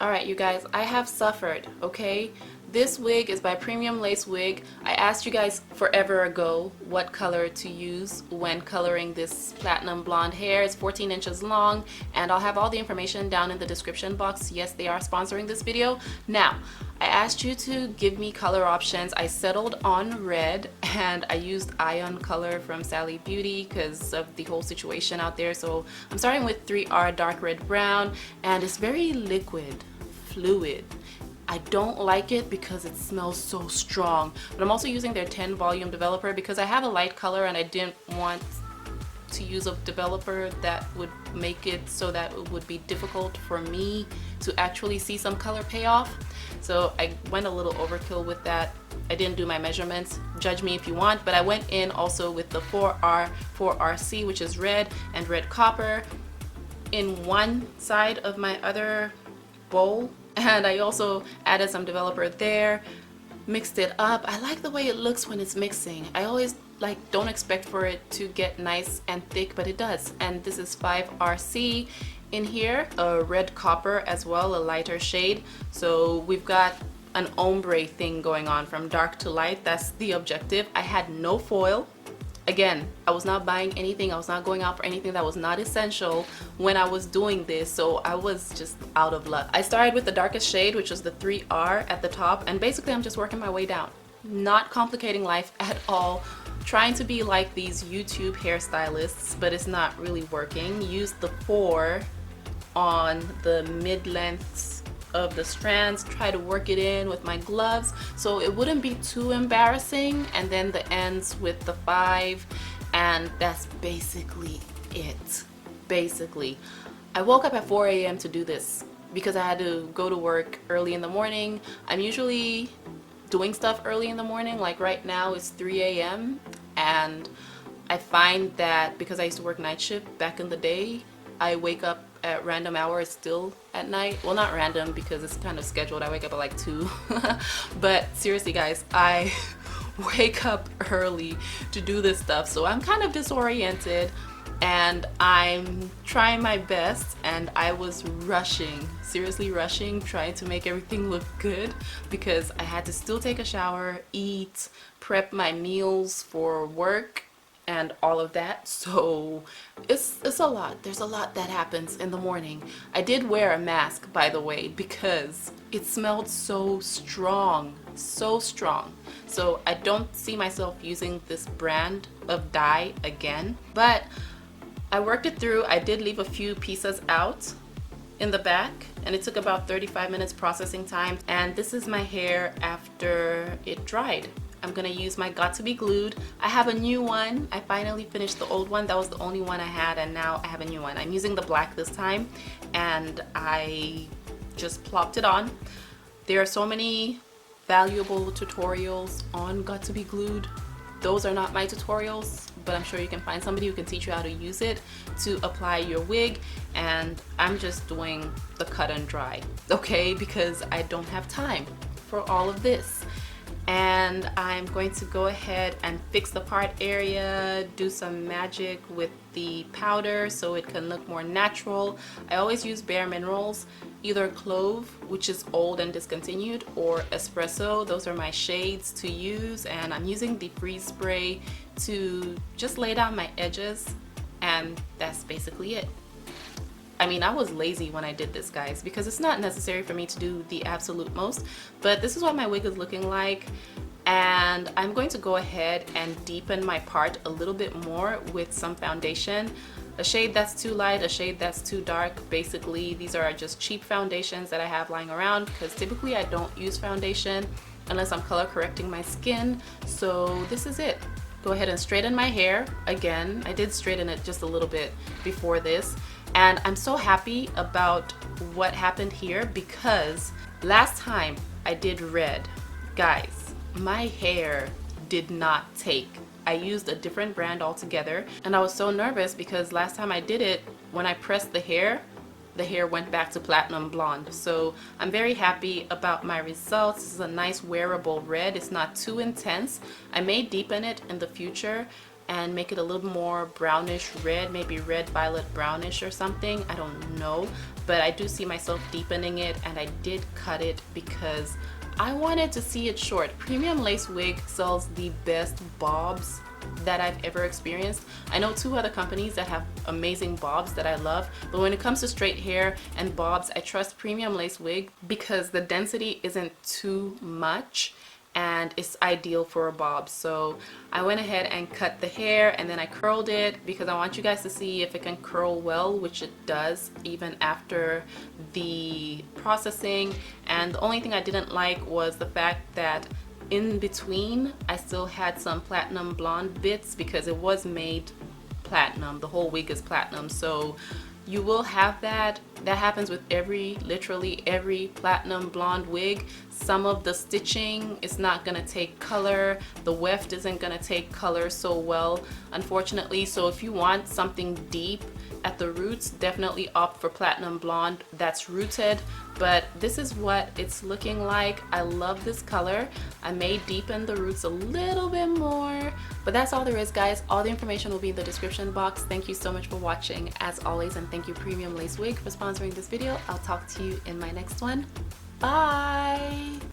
Alright, you guys, I have suffered, okay? This wig is by Premium Lace Wig. I asked you guys forever ago what color to use when coloring this platinum blonde hair. It's 14 inches long, and I'll have all the information down in the description box. Yes, they are sponsoring this video. Now, I asked you to give me color options. I settled on red, and I used Ion color from Sally Beauty because of the whole situation out there. So I'm starting with 3R dark red brown, and it's very liquid, fluid. I don't like it because it smells so strong, but I'm also using their 10 volume developer because I have a light color and I didn't want to use a developer that would make it so that it would be difficult for me to actually see some color payoff. So I went a little overkill with that. I didn't do my measurements, judge me if you want, but I went in also with the 4R 4RC, which is red and red copper, in one side of my other bowl. And I also added some developer there, mixed it up. I like the way it looks when it's mixing. I always don't expect for it to get nice and thick, but it does. And this is 5RC in here, a red copper as well, a lighter shade. So we've got an ombre thing going on from dark to light. That's the objective. I had no foil. Again, I was not buying anything. I was not going out for anything that was not essential when I was doing this, so I was just out of luck. I started with the darkest shade, which was the 3R at the top, and basically I'm just working my way down. Not complicating life at all. Trying to be like these YouTube hairstylists, but it's not really working. Use the 4 on the mid-lengths of the strands, try to work it in with my gloves so it wouldn't be too embarrassing, and then the ends with the 5, and that's basically it. Basically, I woke up at 4 a.m. to do this because I had to go to work early in the morning. I'm usually doing stuff early in the morning, like right now it's 3 a.m. and I find that because I used to work night shift back in the day, I wake up at random hours still at night. Well, not random because it's kind of scheduled. I wake up at like 2. But seriously guys, I wake up early to do this stuff, so I'm kind of disoriented and I'm trying my best, and I was rushing, seriously rushing, trying to make everything look good because I had to still take a shower, eat, prep my meals for work and all of that. So it's a lot. There's a lot that happens in the morning. I did wear a mask, by the way, because it smelled so strong, so strong. So I don't see myself using this brand of dye again, but I worked it through. I did leave a few pieces out in the back, and it took about 35 minutes processing time. And this is my hair after it dried. I'm gonna use my Got to Be Glued. I have a new one. I finally finished the old one. That was the only one I had, and now I have a new one. I'm using the black this time, and I just plopped it on. There are so many valuable tutorials on Got to Be Glued. Those are not my tutorials, but I'm sure you can find somebody who can teach you how to use it to apply your wig, and I'm just doing the cut and dry, okay, because I don't have time for all of this. And I'm going to go ahead and fix the part area, do some magic with the powder so it can look more natural. I always use Bare Minerals, either Clove, which is old and discontinued, or Espresso. Those are my shades to use, and I'm using the freeze spray to just lay down my edges, and that's basically it. I mean, I was lazy when I did this, guys, because it's not necessary for me to do the absolute most, but this is what my wig is looking like. And I'm going to go ahead and deepen my part a little bit more with some foundation. A shade that's too light, a shade that's too dark. Basically, these are just cheap foundations that I have lying around because typically I don't use foundation unless I'm color correcting my skin. So this is it. Go ahead and straighten my hair. Again, I did straighten it just a little bit before this. And I'm so happy about what happened here because last time I did red, guys, my hair did not take. I used a different brand altogether, and I was so nervous because last time I did it, when I pressed the hair went back to platinum blonde. So I'm very happy about my results. This is a nice wearable red. It's not too intense. I may deepen it in the future and make it a little more brownish red, maybe red violet brownish or something, I don't know, but I do see myself deepening it, and I did cut it because I wanted to see it short. Premium Lace Wig sells the best bobs that I've ever experienced. I know 2 other companies that have amazing bobs that I love, but when it comes to straight hair and bobs, I trust Premium Lace Wig because the density isn't too much and it's ideal for a bob. So I went ahead and cut the hair, and then I curled it because I want you guys to see if it can curl well, which it does even after the processing. And the only thing I didn't like was the fact that in between I still had some platinum blonde bits because it was made platinum. The whole wig is platinum, so you will have that. That happens with literally every platinum blonde wig. Some of the stitching is not gonna take color. The weft isn't gonna take color so well, unfortunately. So if you want something deep at the roots, definitely opt for platinum blonde that's rooted. But this is what it's looking like. I love this color. I may deepen the roots a little bit more, but that's all there is, guys. All the information will be in the description box. Thank you so much for watching as always, and thank you Premium Lace Wig for sponsoring this video. I'll talk to you in my next one. Bye.